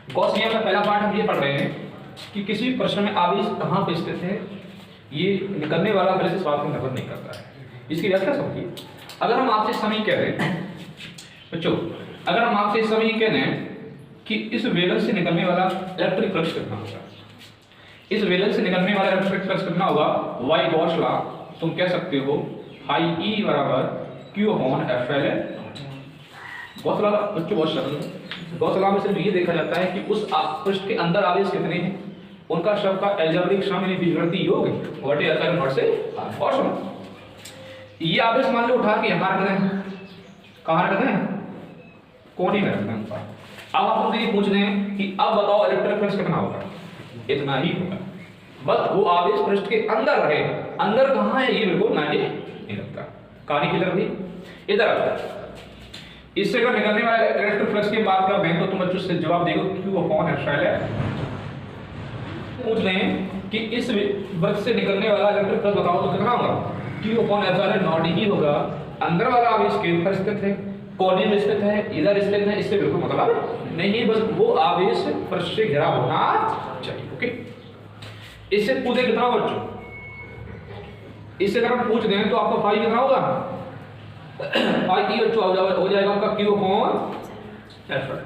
Gaussian का पहला part हम ये पढ़ रहे हैं कि किसी प्रश्न में आवेश कहाँ पे स्थित है, ये निकलने वाला फिर से बात को निर्भर नहीं करता है। इसकी व्याख्या समझिए। अगर हम आपसे समय कह रहे हैं बच्चों, अगर हम आपसे समय कह रहे हैं कि इस वेलन से निकलने वाला इलेक्ट्रिक फ्लक्स कितना होगा, इस वेलन से निकलने वाला इलेक्ट्रिक फ्लक्स कितना होगा, वाई गॉस लॉ तुम कह सकते हो फाई ई बराबर क्यू अपॉन एफ एल है। गॉस लॉ बच्चों बहुत सरल है। गॉस लॉ में सिर्फ ये देखा जाता है कि उस पृष्ठ के अंदर आवेश कितने हैं, उनका सब का अलजेब्रिक सम यानी बीजगणितीय योग व्हाट इज एप्सिलॉन नॉट से और सुनो ये आवेश मान लो उठा के यहां रख दें, कहां रख दें, कोने में रख दें। अब आप मुझे पूछ रहे हैं कि अब बताओ इलेक्ट्रिक फ्लक्स कितना होगा, इतना ही होगा। बस वो आवेश पृष्ठ के अंदर रहे, अंदर कहां है ये बिल्कुल मायने नहीं रखता। कहानी किधर भी इधर आता। इससे अगर निकलने वाले इलेक्ट्रिक फ्लक्स की बात कर रहे हैं तो तुम बच्चों से जवाब देखो क्यू अपॉन एप्सिलॉन। पूछ रहे हैं कि इस वृत्त से निकलने वाला इलेक्ट्रिक फ्लक्स बताओ तो कितना होगा, क्यू अपॉन एप्सिलॉन नॉट ही होगा। अंदर वाला आवेश केंद्र पर स्थित है, कोने में स्थित है, इधर स्थित है, इससे बिल्कुल मतलब नहीं, बस वो आवेश पृष्ठ से घिरा होना चाहिए। ओके, इससे पूछे कितना बच्चों, इससे अगर हम पूछ दें तो आपका फाई कितना होगा, फाई की बच्चों हो जाएगा आपका क्यू अपॉन एप्सिलॉन।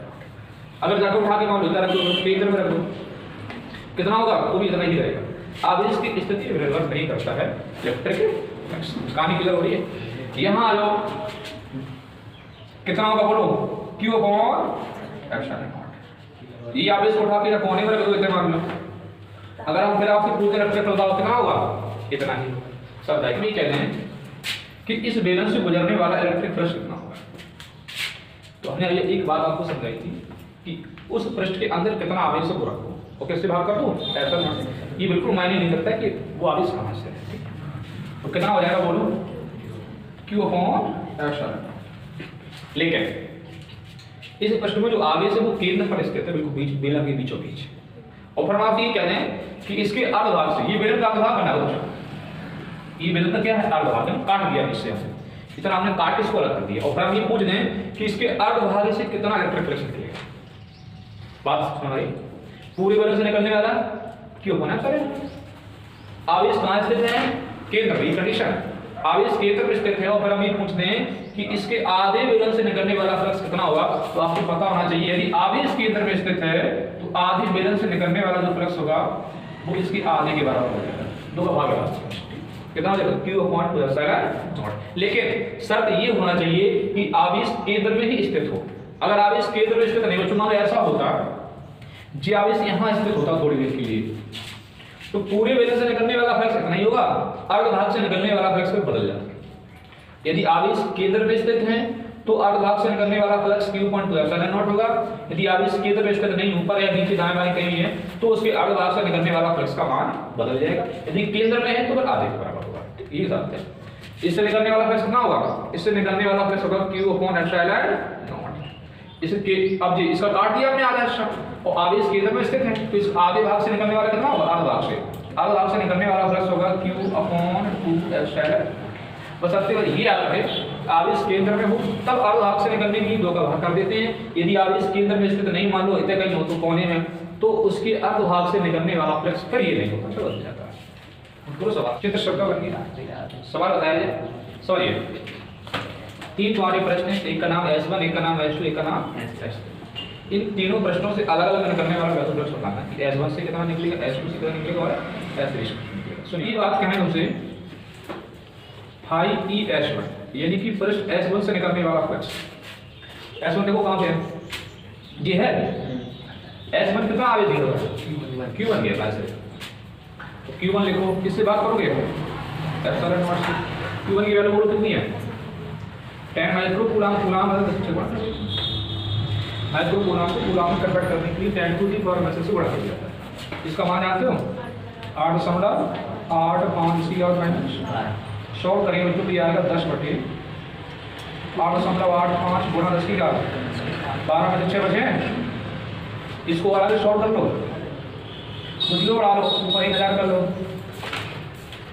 अगर जाकर उठा के मान लो इधर रख दो, केंद्र में रख दो, कितना होगा, वो भी इतना ही रहेगा। आवेश की स्थिति निर्भर नहीं करता है इलेक्ट्रिक फ्लक्स। कहानी क्लियर हो रही है। यहां आ जाओ, कितना होगा बोलो, क्यू अपॉन एप्सिलॉन। ये आवेश उठा के कोने में रख दो, इतना मान लो। अगर हम फिर आपसे पूछते इलेक्ट्रिक फ्लक्स बताओ कितना होगा, इतना ही होगा। सब दायित्व में कहते हैं कि इस बेलन से गुजरने वाला इलेक्ट्रिक फ्लक्स कितना होगा। तो हमने ये एक बात आपको समझाई थी कि उस पृष्ठ के अंदर कितना आवेश है वो रखो, और कैसे भाग कर दो ऐसा ये बिल्कुल मायने नहीं करता कि वो आवेश कहां से है। तो कितना हो जाएगा बोलो, क्यू अपॉन एप्सिलॉन। लेकिन इस प्रश्न में जो आवेश है वो केंद्र पर स्थित है, बिल्कुल बीच बेलन के बीचों बीच। और फिर आप ये कहते हैं कि इसके अर्धभाग से, ये बेलन का अर्धभाग बना हुआ है, ये बेलन का क्या है अर्धभाग, हम काट दिया इससे इतना हमने काट इसको अलग कर दिया। और फिर हम ये पूछ दें कि इसके अर्धभाग से कितना इलेक्ट्रिक फ्लक्स निकलेगा। बात समझ आई। पूरे बेलन से निकलने वाला क्यों बना करें, आवेश कहां स्थित है, केंद्र में। कंडीशन आवेश केंद्र में स्थित है। और फिर हम ये पूछते हैं कि इसके आधे बेलन से निकलने वाला फ्लक्स कितना होगा। तो आपको पता होना चाहिए यदि आवेश केंद्र में स्थित है तो आधे बेलन से निकलने वाला जो फ्लक्स होगा वो इसके आधे के बराबर हो जाएगा, दो का भाग होगा। कितना हो जाएगा, क्यू अपॉन एप्सिलॉन नॉट। लेकिन शर्त ये होना चाहिए कि आवेश केंद्र में ही स्थित हो। अगर आवेश केंद्र में स्थित नहीं, मान लो ऐसा होता जी आवेश यहां स्थित होता थोड़ी देर के लिए, तो पूरे बेलन से निकलने वाला फ्लक्स इतना ही होगा, अर्धभाग से निकलने वाला फ्लक्स फिर बदल जाएगा। यदि आवेश केंद्र में स्थित है तो अर्धभाग से निकलने वाला flux Q upon epsilon not होगा। यदि आवेश केंद्र में स्थित नहीं, ऊपर या नीचे दाएं बाएं कहीं है, तो उसके अर्धभाग से निकलने वाला फ्लक्स का मान बदल जाएगा। यदि केंद्र में है तो फिर आधे के बराबर होगा। ये बात है। इससे निकलने वाला फ्लक्स कितना होगा, इससे निकलने वाला फ्लक्स होगा क्यू अपॉन एप्सिलॉन नॉट। इसके अब जी इसका काट दिया हमने आधा हिस्सा, और आवेश केंद्र में स्थित है तो इस आधे भाग से निकलने वाला कितना होगा, अर्धभाग से। अर्धभाग से निकलने वाला फ्लक्स होगा क्यू अपॉन 2 एप्सिलॉन। बस अब तक ये आता है आवेश केंद्र में हो तब अर्धभाग से निकलने की दो का भाग कर देते हैं। यदि आवेश केंद्र में स्थित नहीं, मान लो इतने कहीं हो तो कोने में, तो उसके अर्धभाग से निकलने वाला फ्लक्स फिर ये नहीं होगा, बदल जाता है। पूरा सवाल चित्र शब्द बन गया। सवाल बताया जाए। सॉरी 3 तुम्हारे प्रश्न हैं, एक का नाम S1, एक का नाम S2, एक का नाम S3। इन तीनों प्रश्नों से अलग अलग निकलने वाला वैसे फ्लक्स बताना कि S1 से कितना निकलेगा, S2 से कितना निकलेगा और S3 से कितना निकलेगा। सुनिए बात क्या है तुमसे, फाई ई S1 यानी कि पृष्ठ S1 से निकलने वाला फ्लक्स। S1 देखो कहां पे है, ये है S1 कितना आवेश दिया हुआ है, Q1 दिया है। तो Q1 लिखो, किससे बात करोगे, एप्सिलॉन नॉट से। Q1 की वैल्यू बोलो कितनी है, 10 माइक्रो कूलम। कूलम है 10 से बड़ा, माइक्रो कूलम को कूलम में कन्वर्ट करने के लिए 10 टू दी पावर में से बड़ा कर जाता है। इसका मान जानते हो 8.85 इसकी और माइनस 100 करेंगे बच्चों तो ये आएगा 10/8.85 गुणा 10 की घात 12 में 6 बचे हैं। इसको आगे शॉर्ट कर लो, दूसरी बढ़ा लो, ऊपर 1000 कर लो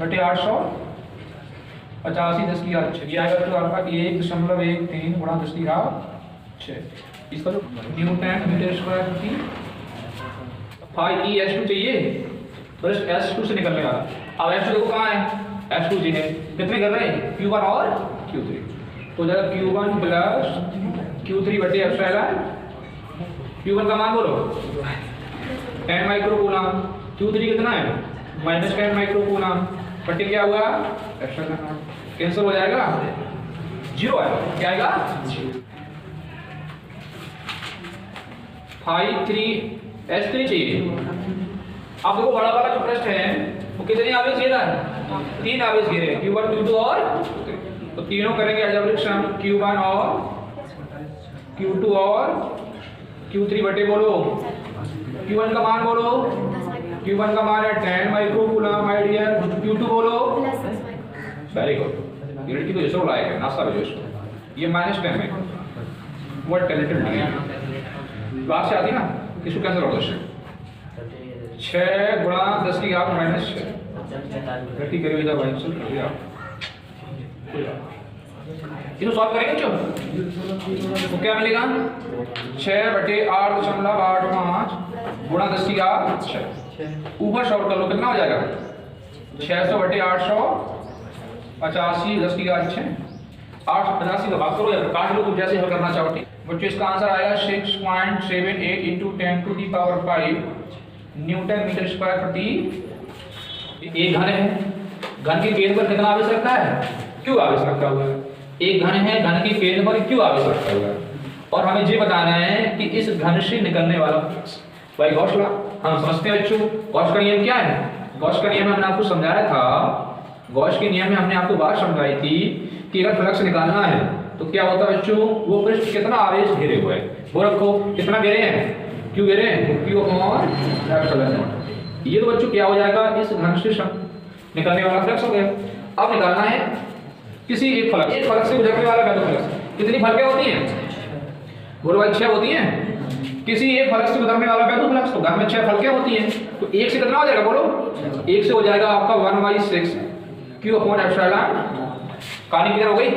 बटे 885 10 की घात 6। ये आएगा तो आपका 1.13 गुणा 10 की घात 6। इसका जो न्यूटन मीटर स्क्वायर प्रति फाई ई H2 चाहिए, पृष्ठ H2 से निकलने वाला। अब H2 देखो कहाँ है, H2 जी है, कितने कर रहे हैं Q1 और Q3, तो जरा Q1 प्लस Q3 बटे एप्सिलॉन, Q1 का मान बोलो 10 माइक्रोकूलम, Q3 कितना है -10 माइक्रोकूलम बटे क्या हुआ एप्सिलॉन, कैंसिल हो जाएगा, जीरो आएगा, क्या आएगा फाई 3 H3 चाहिए। अब देखो बड़ा वाला जो पृष्ठ है वो कितने आवेश घेरा है, 3 आवेश घेरे हैं, Q1 Q2 और तो तीनों करेंगे अलजेब्रिक सम, Q1 और Q2 और Q3 बटे बोलो Q1 का मान बोलो, Q1 का मान है 10 माइक्रोकूलम माय डियर, Q2 बोलो वेरी गुड, यूनिट की तो जैसे लायक है नाश्ता भेजो इसको, ये -10 में व्हाट टैलेंटेड नहीं है, बात से आती ना इसको कैंसिल कर दो, 6 गुणा 10 की घात -6, गलती करी इधर भाई सुन कर दिया, इसको सॉल्व करेंगे जो तो क्या मिलेगा 6 बटे 8.85 गुणा 10 की घात 6, ऊपर शॉर्ट कर लो कितना हो जाएगा 600 बटे 885 10 की घात 6, 885 का भाग करो या काट लो, तुम जैसे हल करना चाहो ठीक। बच्चों इसका आंसर आएगा 6.78 into 10 to the power 5 newton metre square प्रति। एक घन है, घन की केंद्र पर कितना आवेश रखा है, क्यों आवेश रखा हुआ है, एक घन है, घन की केंद्र पर क्यों आवेश रखा हुआ है, और हमें ये बताना है कि इस घन से निकलने वाला फ्लक्स, भाई गॉस लॉ हम समझते हैं बच्चों, गॉस का नियम क्या है, गॉस का नियम हमने आपको समझाया था, गॉस के नियम में हमने आपको बात समझाई थी कि अगर फ्लक्स निकालना है तो क्या होता है बच्चों, वो पृष्ठ कितना आवेश घेरे हुए है वो रखो, कितना घेरे हैं, क्यों घेरे हैं, Q और एप्सिलॉन नॉट। ये तो बच्चों क्या हो जाएगा, इस घन से निकलने वाला फ्लक्स हो गया। अब निकालना है किसी एक फ्लक्स से गुजरने वाला वैक्यूम फ्लक्स, कितनी फलकें होती हैं, बोलो भाई 6 होती हैं, किसी एक फ्लक्स से गुजरने वाला वैक्यूम फ्लक्स, तो घन में 6 फलकें होती हैं, तो एक से कितना हो जाएगा बोलो, एक से हो जाएगा आपका 1/6 Q अपॉन एप्सिलॉन, कहानी क्लियर हो गई।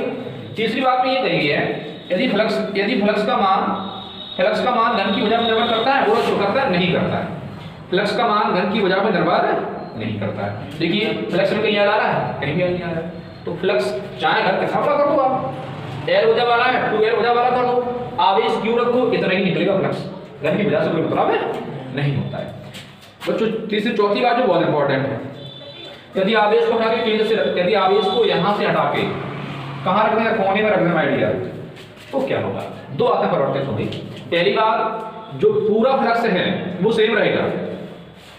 तीसरी बात में ये कही है, यदि फ्लक्स का मान घन की भुजा में निर्भर करता है, बोलो करता है, नहीं करता है, फ्लक्स का मान घन की भुजा में निर्भर नहीं करता है। देखिए फ्लक्स में कहीं आ रहा है, कहीं भी नहीं आ रहा है, तो फ्लक्स चाहे घर का कर दो आप, L भुजा वाला है 2L भुजा वाला कर दो, आवेश Q रखो, इतना ही निकलेगा फ्लक्स, घन की भुजा से कोई मतलब नहीं होता है। बच्चों तीसरी चौथी बात जो बहुत इंपॉर्टेंट है, यदि आवेश को हटा के केंद्र से, यदि आवेश को यहाँ से हटा के कहाँ रखना है, कोने में रखना है आइडिया, तो क्या होगा, दो बातें परिवर्तित होंगी। पहली बात, जो पूरा फ्लक्स है वो सेम रहेगा,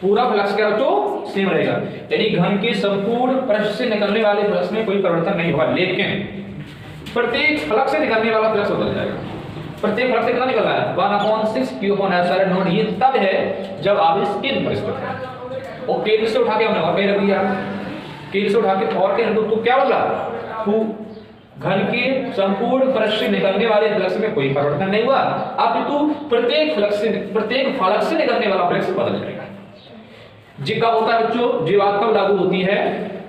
पूरा फ्लक्स क्या तो सेम रहेगा, यानी घन के संपूर्ण पृष्ठ से निकलने वाले फ्लक्स में कोई परिवर्तन नहीं होगा, लेकिन प्रत्येक फ्लक्स से निकलने वाला फ्लक्स बदल जाएगा। प्रत्येक फ्लक्स से कितना निकल रहा है 1/6 Q अपॉन एप्सिलॉन नॉट, ये तब है जब आवेश केंद्र पर स्थित है, और केंद्र से उठा के हमने और कहीं रख दिया, केंद्र से उठा के और कहीं तो क्या बदला, घन के संपूर्ण पृष्ठ से निकलने वाले फ्लक्स में कोई परिवर्तन नहीं हुआ, अब तो प्रत्येक फ्लक्स से निकलने वाला फ्लक्स बदल जाएगा। जी कब होता है बच्चों, जी बात कब लागू होती है,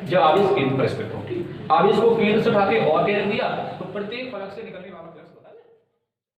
जब आवेश केंद्र पर स्थित होगी, आवेश को केंद्र से उठा के और कहीं रख दिया तो प्रत्येक फ्लक्स से निकलने वाला